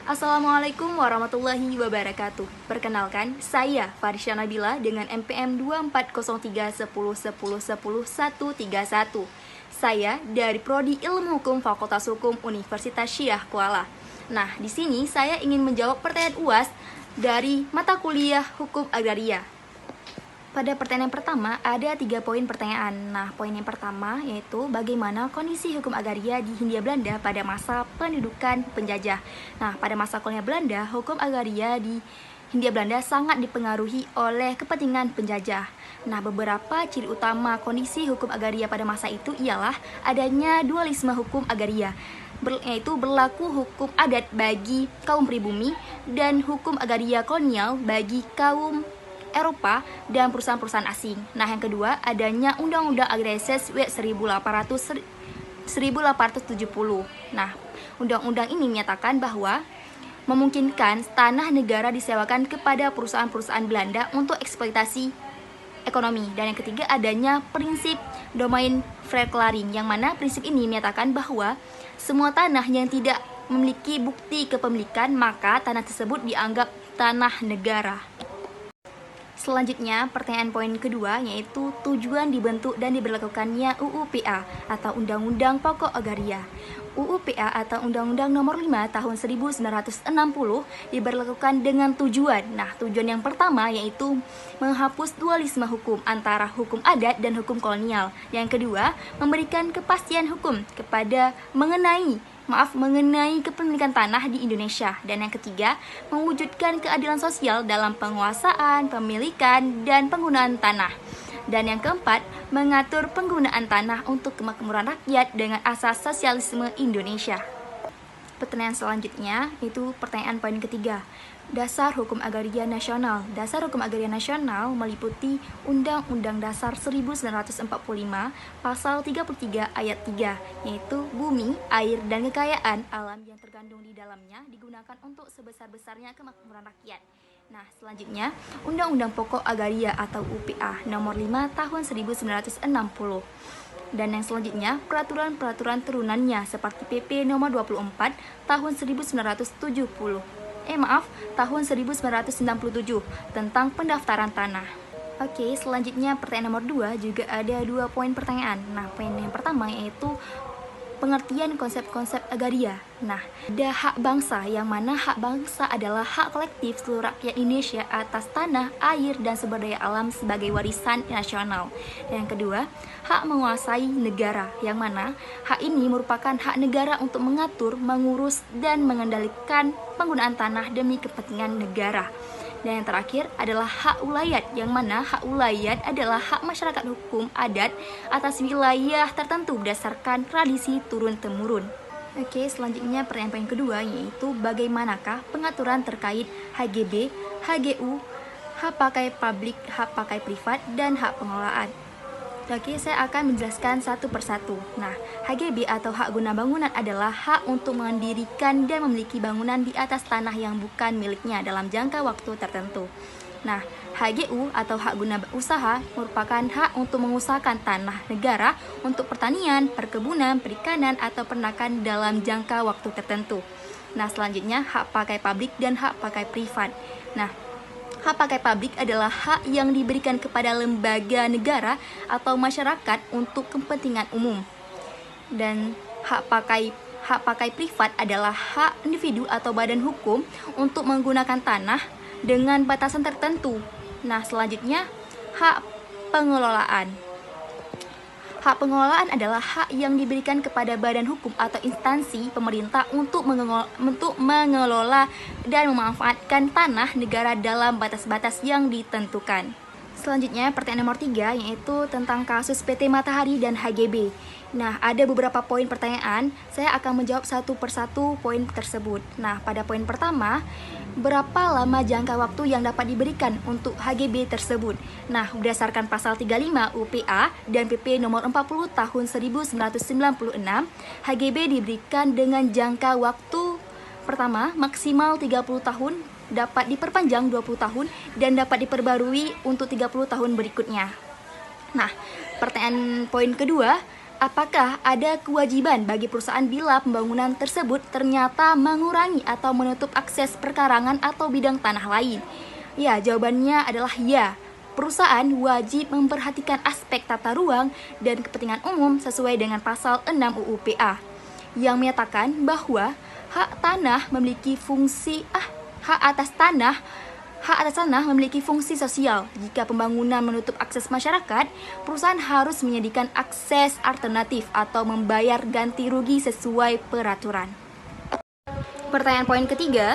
Assalamualaikum warahmatullahi wabarakatuh. Perkenalkan, saya Farisya Nabila dengan NPM 24031010100131. Saya dari Prodi Ilmu Hukum Fakultas Hukum Universitas Syiah Kuala. Nah, di sini saya ingin menjawab pertanyaan UAS dari mata kuliah Hukum Agraria. Pada pertanyaan yang pertama, ada 3 poin pertanyaan. Nah, poin yang pertama yaitu bagaimana kondisi hukum agraria di Hindia Belanda pada masa pendudukan penjajah. Nah, pada masa kolonial Belanda, hukum agraria di Hindia Belanda sangat dipengaruhi oleh kepentingan penjajah. Nah, beberapa ciri utama kondisi hukum agraria pada masa itu ialah adanya dualisme hukum agraria, yaitu berlaku hukum adat bagi kaum pribumi dan hukum agraria kolonial bagi kaum Eropa dan perusahaan-perusahaan asing. Nah, yang kedua, adanya Undang-Undang Agrarius 1870. Nah, undang-undang ini menyatakan bahwa memungkinkan tanah negara disewakan kepada perusahaan-perusahaan Belanda untuk eksploitasi ekonomi. Dan yang ketiga, adanya prinsip domain verklaring, yang mana prinsip ini menyatakan bahwa semua tanah yang tidak memiliki bukti kepemilikan, maka tanah tersebut dianggap tanah negara. Selanjutnya, pertanyaan poin kedua yaitu tujuan dibentuk dan diberlakukannya UU PA atau Undang-Undang Pokok Agraria. UU PA atau Undang-Undang Nomor 5 Tahun 1960 diberlakukan dengan tujuan. Nah, tujuan yang pertama yaitu menghapus dualisme hukum antara hukum adat dan hukum kolonial. Yang kedua, memberikan kepastian hukum mengenai kepemilikan tanah di Indonesia. Dan yang ketiga, mewujudkan keadilan sosial dalam penguasaan, pemilikan, dan penggunaan tanah. Dan yang keempat, mengatur penggunaan tanah untuk kemakmuran rakyat dengan asas sosialisme Indonesia. Pertanyaan selanjutnya itu pertanyaan poin ketiga. Dasar Hukum Agraria Nasional. Dasar Hukum Agraria Nasional meliputi Undang-Undang Dasar 1945 Pasal 33 Ayat 3, yaitu bumi, air, dan kekayaan alam yang terkandung di dalamnya digunakan untuk sebesar-besarnya kemakmuran rakyat. Nah, selanjutnya Undang-Undang Pokok Agraria atau UPA Nomor 5 Tahun 1960. Dan yang selanjutnya peraturan-peraturan turunannya seperti PP Nomor 24 Tahun 1997 tentang pendaftaran tanah. Oke, selanjutnya pertanyaan nomor 2 juga ada 2 poin pertanyaan. Nah, poin yang pertama yaitu pengertian konsep-konsep agraria. Nah, ada hak bangsa, yang mana hak bangsa adalah hak kolektif seluruh rakyat Indonesia atas tanah, air, dan sumber daya alam sebagai warisan nasional. Dan yang kedua, hak menguasai negara, yang mana hak ini merupakan hak negara untuk mengatur, mengurus, dan mengendalikan penggunaan tanah demi kepentingan negara. Dan yang terakhir adalah hak ulayat, yang mana hak ulayat adalah hak masyarakat hukum adat atas wilayah tertentu berdasarkan tradisi turun-temurun. Oke, selanjutnya pertanyaan poin kedua yaitu bagaimanakah pengaturan terkait HGB, HGU, hak pakai publik, hak pakai privat, dan hak pengelolaan. Oke, saya akan menjelaskan satu persatu. Nah, HGB atau hak guna bangunan adalah hak untuk mendirikan dan memiliki bangunan di atas tanah yang bukan miliknya dalam jangka waktu tertentu. Nah, HGU atau hak guna usaha merupakan hak untuk mengusahakan tanah negara untuk pertanian, perkebunan, perikanan, atau peternakan dalam jangka waktu tertentu. Nah, selanjutnya hak pakai publik dan hak pakai privat. Nah, hak pakai publik adalah hak yang diberikan kepada lembaga negara atau masyarakat untuk kepentingan umum. Dan hak pakai privat adalah hak individu atau badan hukum untuk menggunakan tanah dengan batasan tertentu. Nah, selanjutnya hak pengelolaan. Hak pengelolaan adalah hak yang diberikan kepada badan hukum atau instansi pemerintah untuk mengelola dan memanfaatkan tanah negara dalam batas-batas yang ditentukan. Selanjutnya, pertanyaan nomor 3 yaitu tentang kasus PT Matahari dan HGB. Nah, ada beberapa poin pertanyaan, saya akan menjawab satu persatu poin tersebut. Nah, pada poin pertama, berapa lama jangka waktu yang dapat diberikan untuk HGB tersebut? Nah, berdasarkan pasal 35 UPA dan PP nomor 40 tahun 1996, HGB diberikan dengan jangka waktu pertama maksimal 30 tahun, dapat diperpanjang 20 tahun, dan dapat diperbarui untuk 30 tahun berikutnya. Nah, pertanyaan poin kedua, Apakah ada kewajiban bagi perusahaan bila pembangunan tersebut ternyata mengurangi atau menutup akses perkarangan atau bidang tanah lain? Ya, jawabannya adalah ya. Perusahaan wajib memperhatikan aspek tata ruang dan kepentingan umum sesuai dengan pasal 6 UU PA yang menyatakan bahwa hak atas tanah memiliki fungsi sosial. Jika pembangunan menutup akses masyarakat, perusahaan harus menyediakan akses alternatif atau membayar ganti rugi sesuai peraturan. Pertanyaan poin ketiga,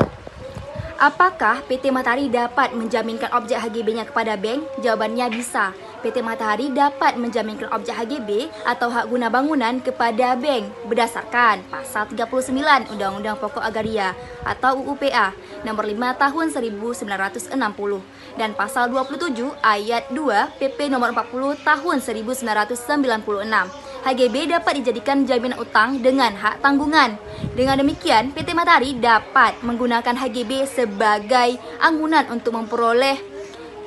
apakah PT Matahari dapat menjaminkan objek HGB-nya kepada bank? Jawabannya bisa. PT Matahari dapat menjaminkan objek HGB atau hak guna bangunan kepada bank berdasarkan pasal 39 Undang-Undang Pokok Agraria atau UU PA nomor 5 tahun 1960 dan pasal 27 ayat 2 PP nomor 40 tahun 1996. HGB dapat dijadikan jaminan utang dengan hak tanggungan. Dengan demikian, PT Matahari dapat menggunakan HGB sebagai anggunan untuk memperoleh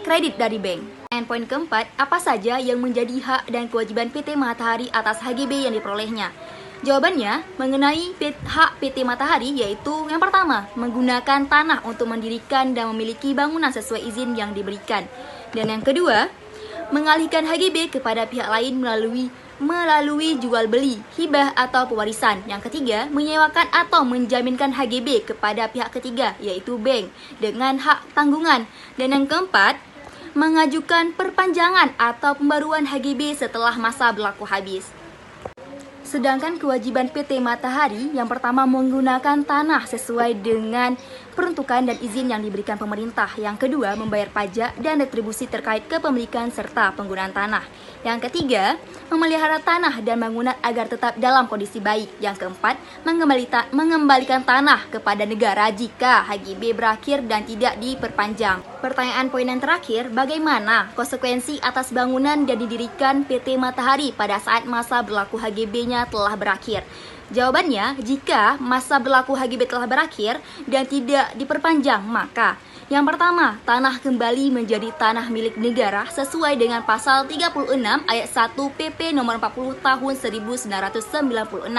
kredit dari bank. Dan poin keempat, apa saja yang menjadi hak dan kewajiban PT Matahari atas HGB yang diperolehnya? Jawabannya mengenai hak PT Matahari yaitu yang pertama, menggunakan tanah untuk mendirikan dan memiliki bangunan sesuai izin yang diberikan. Dan yang kedua, mengalihkan HGB kepada pihak lain melalui jual beli, hibah atau pewarisan. Yang ketiga, menyewakan atau menjaminkan HGB kepada pihak ketiga yaitu bank dengan hak tanggungan. Dan yang keempat, mengajukan perpanjangan atau pembaruan HGB setelah masa berlaku habis. Sedangkan kewajiban PT Matahari yang pertama menggunakan tanah sesuai dengan peruntukan dan izin yang diberikan pemerintah. Yang kedua, membayar pajak dan retribusi terkait kepemilikan serta penggunaan tanah. Yang ketiga, memelihara tanah dan bangunan agar tetap dalam kondisi baik. Yang keempat, mengembalikan tanah kepada negara jika HGB berakhir dan tidak diperpanjang. Pertanyaan poin yang terakhir, bagaimana konsekuensi atas bangunan yang didirikan PT Matahari pada saat masa berlaku HGB-nya telah berakhir? Jawabannya, jika masa berlaku HGB telah berakhir dan tidak diperpanjang, maka yang pertama, tanah kembali menjadi tanah milik negara sesuai dengan pasal 36 ayat 1 PP nomor 40 tahun 1996.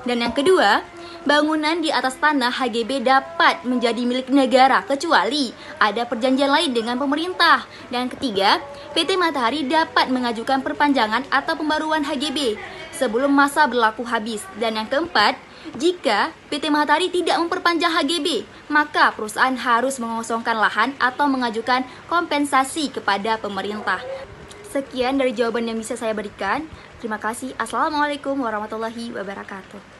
Dan yang kedua, bangunan di atas tanah HGB dapat menjadi milik negara kecuali ada perjanjian lain dengan pemerintah. Dan ketiga, PT Matahari dapat mengajukan perpanjangan atau pembaruan HGB sebelum masa berlaku habis. Dan yang keempat, jika PT Matahari tidak memperpanjang HGB, maka perusahaan harus mengosongkan lahan atau mengajukan kompensasi kepada pemerintah. Sekian dari jawaban yang bisa saya berikan. Terima kasih. Assalamualaikum warahmatullahi wabarakatuh.